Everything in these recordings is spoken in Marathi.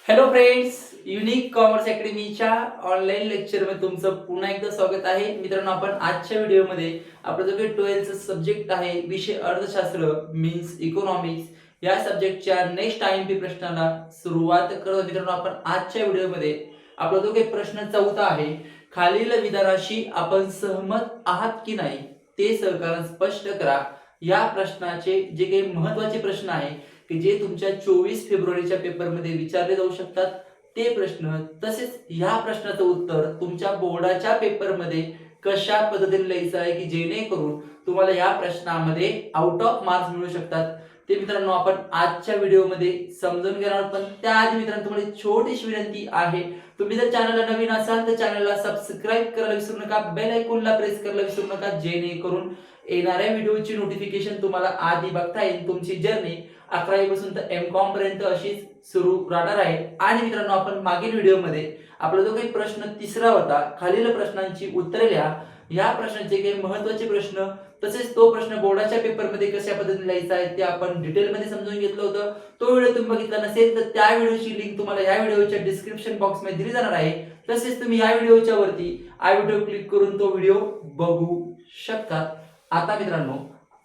हॅलो फ्रेंड्स, युनिक कॉमर्स अकॅडमीच्या ऑनलाईन लेक्चरमध्ये तुमचं पुन्हा एकदा स्वागत आहे. मित्रांनो, आपण आजच्या व्हिडिओमध्ये आपला जो काही 12th सब्जेक्ट आहे, विषय अर्थशास्त्र मीन्स इकॉनॉमिक्स, या सब्जेक्टच्या नेक्स्ट IMP प्रश्नाला सुरुवात करतो. मित्रांनो, आपण आजच्या व्हिडिओमध्ये आपला जो काही प्रश्न 4था आहे, खालील विधानाशी आपण सहमत आहात की नाही ते सहकारण स्पष्ट करा. या प्रश्नाचे जे काही महत्त्वाचे प्रश्न आहे की जे तुमच्या 24 फेब्रुवारीच्या पेपरमध्ये विचारले जाऊ शकतात ते प्रश्न, तसेच ह्या प्रश्नाचं उत्तर तुमच्या बोर्डाच्या पेपरमध्ये कशा पद्धतीने लिहायचं आहे की जेणेकरून तुम्हाला या प्रश्नामध्ये आउट ऑफ मार्क्स मिळू शकतात, ते मित्रांनो आपण आजच्या व्हिडिओमध्ये समजून घेणार आहोत. पण त्याआधी मित्रांनो, तुम्हाला छोटीशी विनंती आहे, तुम्ही जर चॅनलला नवीन असाल तर चॅनलला सबस्क्राईब करायला विसरू नका, बेल आयकॉनला प्रेस करायला विसरू नका, जेणेकरून येणाऱ्या व्हिडिओची नोटिफिकेशन तुम्हाला आधी बघता येईल. तुमची जर्नी 11वी पासून तर M.Com पर्यंत अशीच सुरू राहणार आहे. आणि मित्रांनो, आपण मागील व्हिडिओमध्ये आपला जो काही प्रश्न 3रा होता, खालील प्रश्नांची उत्तरे लिहा, या प्रश्नाचे काही महत्त्वाचे प्रश्न तसेच तो प्रश्न बोर्डाच्या पेपरमध्ये कशा पद्धतीने लिहायचा आहे ते आपण डिटेलमध्ये समजून घेतलं होतं. तो व्हिडिओ तुम्ही बघितला नसेल तर त्या व्हिडिओची लिंक तुम्हाला या व्हिडिओच्या डिस्क्रिप्शन बॉक्समध्ये दिली जाणार आहे. तसेच तुम्ही या व्हिडिओच्या वरती आय व्हिडिओ क्लिक करून तो व्हिडिओ बघू शकता. आता मित्रांनो,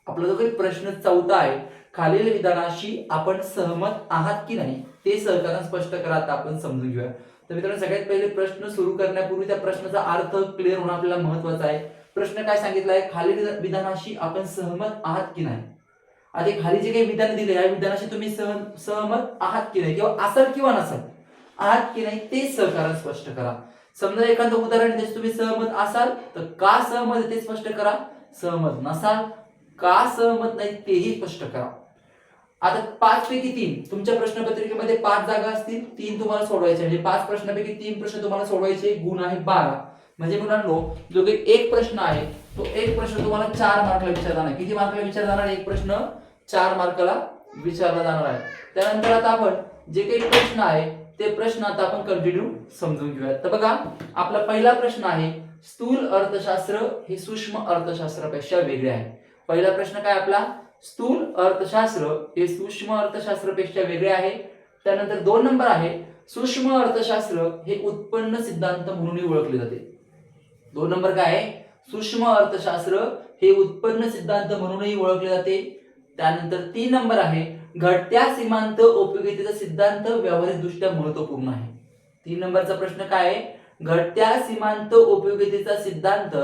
आपला जो काही प्रश्न 4था आहे, खालील विधानाशी आपण सहमत आहात की नाही ते सहकारण स्पष्ट करा. आता आपण समजून घेऊया. तर मित्रांनो, सगळ्यात पहिले प्रश्न सुरू करण्यापूर्वी त्या प्रश्नाचा अर्थ क्लिअर होणं आपल्याला महत्त्वाचं आहे. प्रश्न काय सांगितला आहे, खालील विधानाशी आपण सहमत आहात की नाही. आता खाली जे काही विधान दिले या विधानाशी तुम्ही सहमत आहात की नाही, किंवा असाल किंवा नसाल, आहात की नाही ते सहकारण स्पष्ट करा. समजा एखादं उदाहरण द्यायचं, तुम्ही सहमत असाल तर का सहमत ते स्पष्ट करा, सहमत नसाल का सहमत नाही तेही स्पष्ट करा. आता 5 पैकी 3 तुमच्या प्रश्नपत्रिकेमध्ये 5 जागा असतील, 3 तुम्हाला सोडवायचे, म्हणजे 5 प्रश्नापैकी 3 प्रश्न तुम्हाला सोडवायचे, गुण आहे 12. म्हणजे मुलांनो, जो काही एक प्रश्न आहे तो एक प्रश्न तुम्हाला 4 मार्कला विचारला जाणार. किती मार्कला विचारला जाणार? एक प्रश्न 4 मार्काला विचारला जाणार आहे. त्यानंतर आता आपण जे काही प्रश्न आहे ते प्रश्न आता आपण कंटिन्यू समजून घेऊया. तर बघा, आपला पहिला प्रश्न आहे, स्थूल अर्थशास्त्र हे सूक्ष्म अर्थशास्त्रापेक्षा वेगळे आहे. पहिला प्रश्न काय आपला, स्थूल अर्थशास्त्र हे सूक्ष्म अर्थशास्त्रापेक्षा वेगळे आहे. त्यानंतर 2 नंबर आहे, सूक्ष्म अर्थशास्त्र हे उत्पन्न सिद्धांत म्हणूनही ओळखले जाते. 2 नंबर काय आहे, सूक्ष्म अर्थशास्त्र हे उत्पन्न सिद्धांत म्हणूनही ओळखले जाते. त्यानंतर 3 नंबर आहे, घटत्या सीमांत उपयोगितेचा सिद्धांत व्यावहारिकदृष्ट्या महत्त्वपूर्ण आहे. 3 नंबरचा प्रश्न काय आहे, घटत्या सीमांत उपयोगितेचा सिद्धांत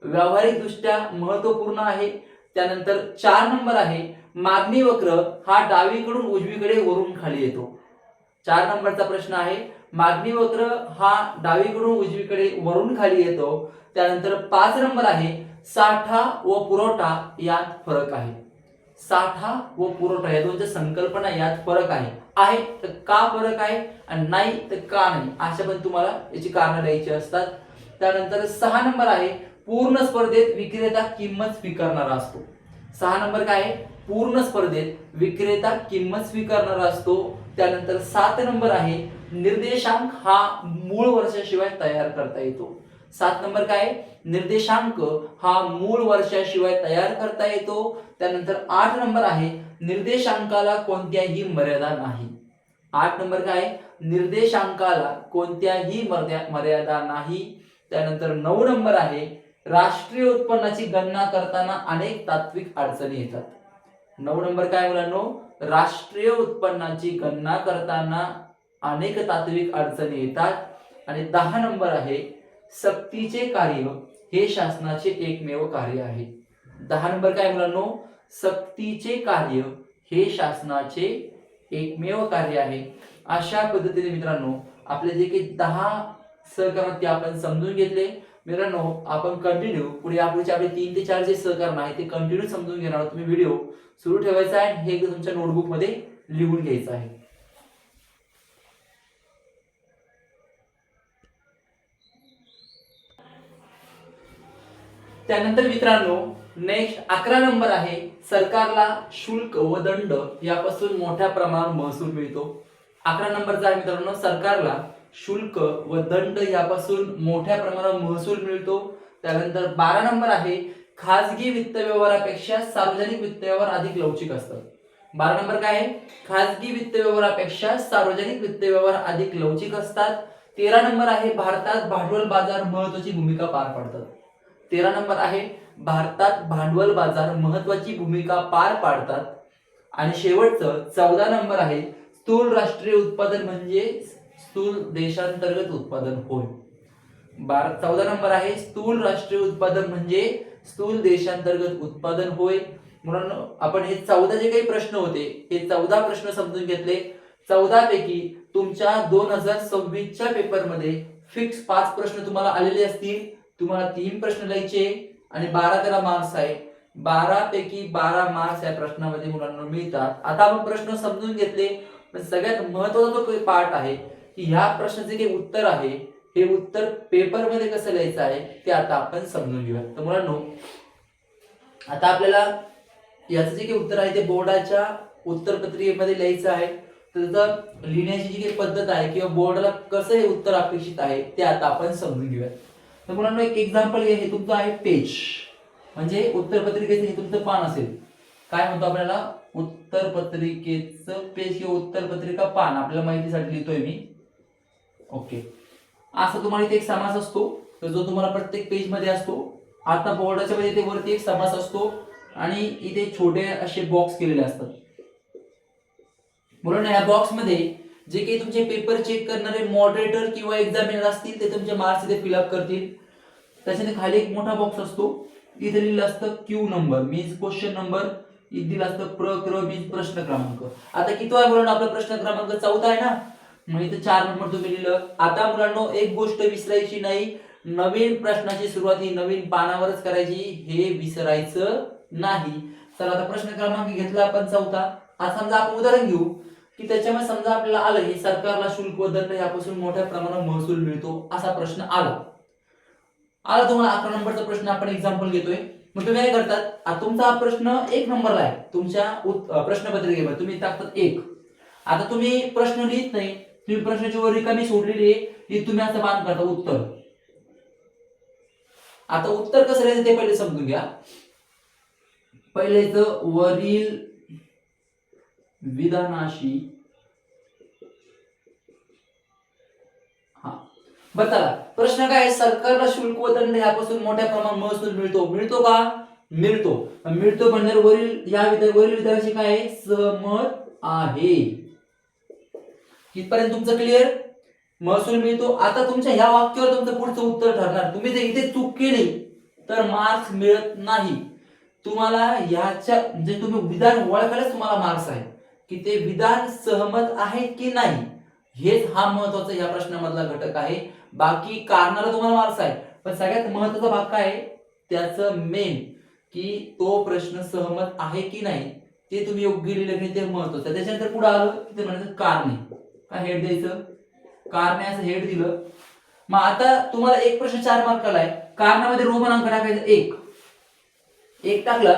व्यावहारिकदृष्ट्या महत्त्वपूर्ण आहे. त्यानंतर 4 नंबर आहे, मागणी वक्र हा डावीकडून उजवीकडे वरून खाली येतो. 4 नंबरचा प्रश्न आहे, मागणी वक्र हा डावीकडून उजवीकडे वरून खाली येतो. त्यानंतर 5 नंबर आहे, साठा व पुरवठा यात फरक आहे. साठा व पुरवठा या दोनच्या संकल्पना यात फरक आहे. आहे तर का फरक आहे आणि नाही तर का नाही, अशा पण तुम्हाला याची कारणं द्यायची असतात. त्यानंतर 6 नंबर आहे, पूर्ण स्पर्धेत विक्रेता किंमत स्वीकारणारा असतो. 6 नंबर काय आहे, पूर्ण स्पर्धेत विक्रेता किंमत स्वीकारणारा असतो. त्यानंतर 7 नंबर आहे, निर्देशांक हा मूळ वर्षाशिवाय तयार करता येतो. 7 नंबर काय आहे, निर्देशांक हा मूळ वर्षाशिवाय तयार करता येतो. त्यानंतर 8 नंबर आहे, निर्देशांकाला कोणत्याही मर्यादा नाही. 8 नंबर काय आहे, निर्देशांकाला कोणत्याही मर्यादा नाही. त्यानंतर 9 नंबर आहे, राष्ट्रीय उत्पन्नाची गणना करताना अनेक तात्विक अडचणी येतात. 9 नंबर काय मुलांनो, राष्ट्रीय उत्पन्नाची गणना करताना अनेक तात्विक अडचणी येतात. आणि 10 नंबर आहे, सक्तीचे कार्य हे शासनाचे एकमेव कार्य आहे. 10 नंबर काय मुलांनो, सक्तीचे कार्य हे शासनाचे एकमेव कार्य आहे. अशा पद्धतीने मित्रांनो, आपले जे काही 10 सहकरण ते आपण समजून घेतले. मित्रांनो, आपण कंटिन्यू पुढे यापुढचे आपले 3 ते 4 जे सहकरण आहे ते कंटिन्यू समजून घेणार आहोत. तुम्ही व्हिडिओ सुरू ठेवायचा आहे, हे तुमच्या नोटबुक मध्ये लिहून घ्यायचं आहे. त्यानंतर मित्रांनो, नेक्स्ट 11 नंबर आहे, सरकारला शुल्क व दंड यापासून मोठ्या प्रमाणात महसूल मिळतो. 11 नंबरचा आहे मित्रांनो, सरकारला शुल्क व दंड यापासून मोठ्या प्रमाणात महसूल मिळतो. त्यानंतर 12 नंबर आहे, खाजगी वित्त व्यवहारापेक्षा सार्वजनिक वित्त व्यवहार अधिक लवचिक असतात. 12 नंबर काय आहे, खाजगी वित्त व्यवहारापेक्षा सार्वजनिक वित्त व्यवहार अधिक लवचिक असतात. 13 नंबर आहे, भारतात भांडवल बाजार महत्वाची भूमिका पार पाडतात. 13 नंबर आहे, भारतात भांडवल बाजार महत्वाची भूमिका पार पाडतात. आणि शेवटचं 14 नंबर आहे, स्थूल राष्ट्रीय उत्पादन म्हणजे स्थूल देशांतर्गत उत्पादन होय. 14 नंबर आहे, स्थूल राष्ट्रीय उत्पादन म्हणजे स्थूल देशांतर्गत उत्पादन होय. म्हणून आपण हे 14 जे काही प्रश्न होते हे 14 प्रश्न समजून घेतले. 14 पैकी तुमच्या 2026च्या पेपरमध्ये फिक्स 5 प्रश्न तुम्हाला आलेले असतील. तुम्हाला 3 प्रश्न लिहायचे आणि 12 त्याला मार्क्स आहे. 12 पैकी 12 मार्क्स या प्रश्नामध्ये मुलांना मिळतात. आता आपण प्रश्न समजून घेतले, पण सगळ्यात महत्त्वाचा जो पार्ट आहे की ह्या प्रश्नाचे जे उत्तर आहे हे उत्तर पेपर मध्ये कसं लिहायचं आहे ते आता आपण समजून घेऊया. तर मुलांनो, आता आपल्याला याचं जे काही उत्तर आहे ते बोर्डाच्या उत्तरपत्रिकेमध्ये लिहायचं आहे. तर त्याचं लिहिण्याची जी काही पद्धत आहे किंवा बोर्डाला कसं हे उत्तर अपेक्षित आहे ते आता आपण समजून घेऊया. तर मुलांना एक एक्झाम्पल घ्या. हे तुमचं आहे पेज, म्हणजे उत्तरपत्रिकेचं हे तुमचं पान असेल. काय म्हणतो आपल्याला, उत्तरपत्रिकेचं पेज किंवा उत्तरपत्रिका पान आपल्याला माहितीसाठी लिहितोय मी. ओके, असं तुम्हाला इथे एक समास असतो तर जो तुम्हाला प्रत्येक पेज मध्ये असतो. आता बोर्डाच्या मध्ये इथे वरती एक समास असतो आणि इथे छोटे असे बॉक्स केलेले असतात. म्हणून या बॉक्स मध्ये जे काही तुमचे पेपर चेक करणारे मॉडरेटर किंवा एक्झामिनर असतील ते तुमचे मार्क्स इथे फिलअप करतील. त्याच्याने खाली एक मोठा बॉक्स असतो, इथे लिहिलं असतं Q number means question number, इथे दिलं असतं क्र मीन्स प्रश्न क्रमांक. आता किती आहे मुलांना, आपला प्रश्न क्रमांक 14 आहे ना, मग इथे 4 नंबर तुम्ही लिहिलं. आता मुलांनो एक गोष्ट विसरायची नाही, नवीन प्रश्नाची सुरुवात ही नवीन पानावरच करायची, हे विसरायचं नाही. चला आता प्रश्न क्रमांक घेतला आपण 14. आज समजा आपण उदाहरण घेऊ की त्याच्यामध्ये समजा आपल्याला आलं हे सरकारला शुल्क व दंड यापासून मोठ्या प्रमाणात महसूल मिळतो असा प्रश्न आला तुम्हाला 11 नंबरचा प्रश्न आपण एक्झाम्पल घेतोय. मग तुम्ही काय करतात, तुमचा हा प्रश्न 1 नंबरला आहे तुमच्या प्रश्नपत्रिकेमध्ये, तुम्ही टाकतात 1. आता तुम्ही प्रश्न लिहित नाही, तुम्ही प्रश्नाची वर रिकामी सोडलेली आहे, ही तुम्ही असं बांध करता उत्तर. आता उत्तर कसं लिहायचं ते पहिले समजून घ्या. पहिले वरील विधानाशी बरं, प्रश्न काय आहे, सरकारला शुल्क व दंड यापासून मोठ्या प्रमाणात महसूल मिळतो का? मिळतो म्हणजे वरील विधानाशी काय आहे, सहमत आहे. इथपर्यंत तुमचं क्लिअर, महसूल मिळतो. आता तुमच्या ह्या वाक्यावर तुमचं पुढचं उत्तर ठरणार. तुम्ही जर इथे चूक केली तर मार्क्स मिळत नाही तुम्हाला. ह्याच्या म्हणजे तुम्ही विधान ओळखायलाच तुम्हाला मार्क्स आहे की ते विधान सहमत आहे की नाही, हेच हा महत्वाचा या प्रश्नामधला घटक आहे. बाकी कारणाला तुम्हाला मार्क्स आहे, पण सगळ्यात महत्वाचा भाग काय आहे त्याचं मेन, की तो प्रश्न सहमत आहे की नाही ते तुम्ही योग्य लिहिलं नाही ते महत्वाचं. त्याच्यानंतर पुढे आलं की ते म्हणायचं कारणे, काय हेड द्यायचं, कारणे असं हेड दिलं. मग आता तुम्हाला एक प्रश्न 4 मार्काला आहे, कारणामध्ये रोमन अंक टाकायचं 1 टाकला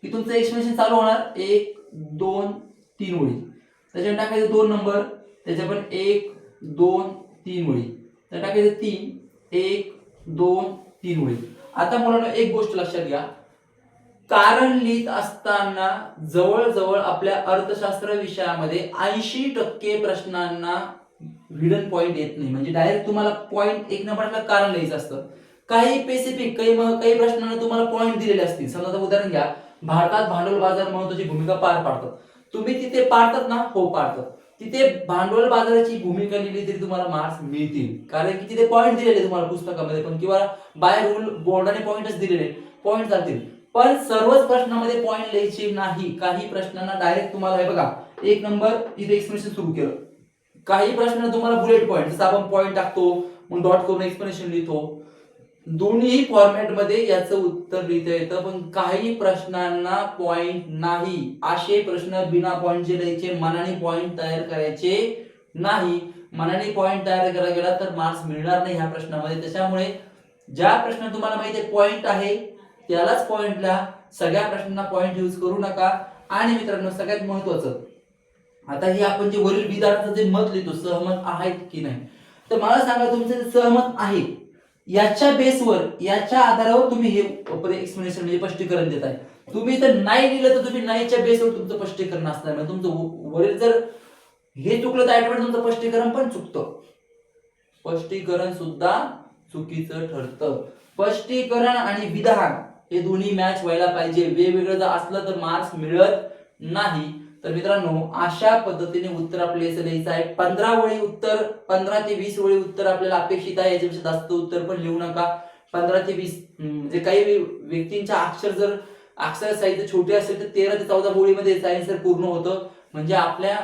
की तुमचं एक्सप्लेनेशन चालू होणार 1 2 3 ओळी. त्याच्यावर टाकायचं 2 नंबर, त्याच्या पण 1 2 3 ओळी, तर टाकायचं 3 1 2 3 ओळी. आता मुलांना एक गोष्ट लक्षात घ्या, कारण लिहित असताना जवळजवळ आपल्या अर्थशास्त्र विषयामध्ये 80% प्रश्नांना हिडन पॉइंट येत नाही, म्हणजे डायरेक्ट तुम्हाला पॉइंट 1 नंबरला कारण लिहायचं असतं. काही स्पेसिफिक काही प्रश्नांना तुम्हाला पॉइंट दिलेले असतील. समजा उदाहरण घ्या, भारतात भांडवल बाजार महत्वाची भूमिका पार पाडतात, तुम्ही तिथे पाडतात ना, हो पाडतात, तिथे भांडवल बाजाराची भूमिका लिहिली तरी तुम्हाला मार्क्स मिळतील, कारण की तिथे पॉइंट दिलेले तुम्हाला पुस्तकामध्ये पण, किंवा बाय रूल बोर्डाने पॉइंटच दिलेले, पॉइंट जातील. पण सर्वच प्रश्नामध्ये पॉइंट लिहायचे नाही. काही प्रश्नांना डायरेक्ट तुम्हाला हे बघा 1 नंबर इथे एक्सप्लेनेशन सुरू केलं, काही प्रश्न तुम्हाला बुलेट पॉइंट, जसं आपण पॉइंट टाकतो मग डॉट करून एक्सप्लेनेशन लिहितो, दोन्ही फॉर्मॅट मध्ये याचं उत्तर लिहिता येतं. पण काही प्रश्नांना पॉइंट नाही, असे प्रश्न बिना पॉइंटचे लिहायचे, मनाने पॉइंट तयार करायचे नाही. मनाने पॉइंट तयार करायला गेला तर मार्क्स मिळणार नाही ह्या प्रश्नामध्ये. त्याच्यामुळे ज्या प्रश्न तुम्हाला माहिती आहे पॉइंट आहे त्यालाच पॉइंट लिहा, सगळ्या प्रश्नांना पॉइंट यूज करू नका. आणि मित्रांनो सगळ्यात महत्वाचं, आता हे आपण जे वरील विधानाचं जे मत लिहितो सहमत आहेत की नाही, तर मला सांगा तुमचे सहमत आहे याच्या बेसवर, याच्या आधारावर तुम्ही हे एक्सप्लेनेशन म्हणजे स्पष्टीकरण देताय. तुम्ही तर नाही लिहिलं तर तुम्ही नाहीच्या बेसवर तुमचं स्पष्टीकरण असणार नाही. तुमचं वरील जर हे चुकलं तर ऑटोमॅटिक तुमचं स्पष्टीकरण पण चुकतं. स्पष्टीकरण सुद्धा चुकीचं ठरतं. स्पष्टीकरण आणि विधान हे दोन्ही मॅच व्हायला पाहिजे. वेगवेगळं जर असलं तर मार्क्स मिळत नाही. तर मित्रांनो अशा पद्धतीने उत्तर आपल्याला लिहायचं आहे. 15 वळी उत्तर, 15 ते 20 वळी उत्तर आपल्याला अपेक्षित आहे. याच्यापेक्षा जास्त उत्तर पण लिहू नका. 15 ते 20 म्हणजे काही व्यक्तींच्या अक्षर साईज छोटे असेल तर 13 ते 14 ओळीमध्ये आन्सर पूर्ण होतं. म्हणजे आपल्या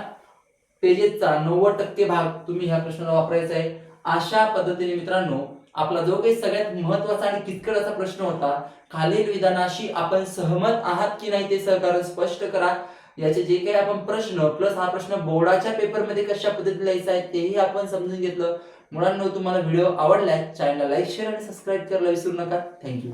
पेजेसचा 90% भाग तुम्ही ह्या प्रश्नाला वापरायचा आहे. अशा पद्धतीने मित्रांनो आपला जो काही सगळ्यात महत्वाचा आणि किचकट असा प्रश्न होता, खालील विधानाशी आपण सहमत आहात की नाही ते सहकार्य स्पष्ट करा. याचे जे काही आपण प्रश्न प्लस हा प्रश्न बोर्डाच्या पेपरमध्ये कशा पद्धतीने लिहायचा आहे तेही आपण समजून घेतलं. मुलांनो तुम्हाला व्हिडिओ आवडलाय चॅनलला लाईक शेअर आणि सबस्क्राईब करायला विसरू नका. थँक्यू.